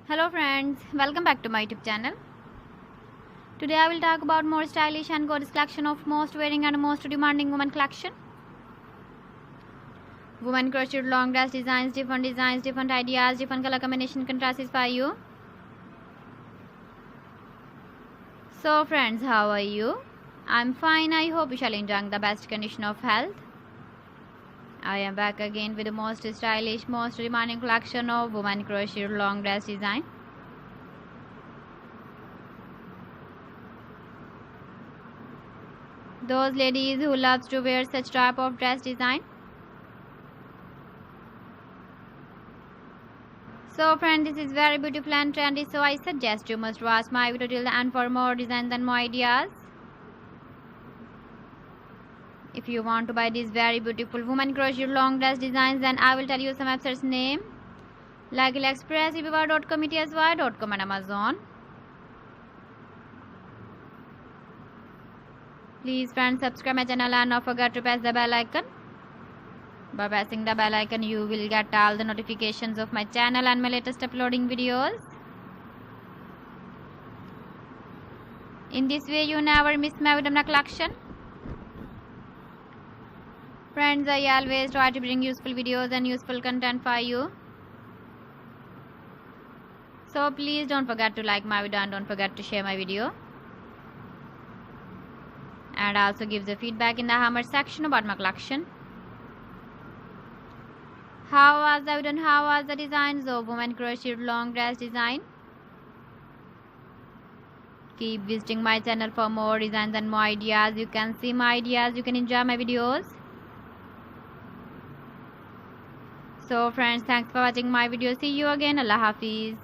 Hello friends, welcome back to my YouTube channel. Today I will talk about more stylish and gorgeous collection of most wearing and most demanding women collection. Women crocheted long dress designs, different ideas, different color combination contrasts for you. So friends, how are you? I'm fine. I hope you shall enjoy the best condition of health. I am back again with the most stylish, most demanding collection of women crocheted long dress design. Those ladies who loves to wear such type of dress design. So friends, this is very beautiful and trendy, so I suggest you must watch my video till the end for more designs and more ideas. If you want to buy these very beautiful women crochet long dress designs, then I will tell you some websites name like AliExpress, eBay.com, ETSY.com and Amazon. Please friends, subscribe my channel and don't forget to press the bell icon. By pressing the bell icon, you will get all the notifications of my channel and my latest uploading videos. In this way, you never miss my video collection. Friends, I always try to bring useful videos and useful content for you. So please don't forget to like my video and don't forget to share my video. And also give the feedback in the comment section about my collection. How was the video and how was the designs of women crocheted long dress design? Keep visiting my channel for more designs and more ideas. You can see my ideas, you can enjoy my videos. So friends, thanks for watching my video. See you again. Allah Hafiz.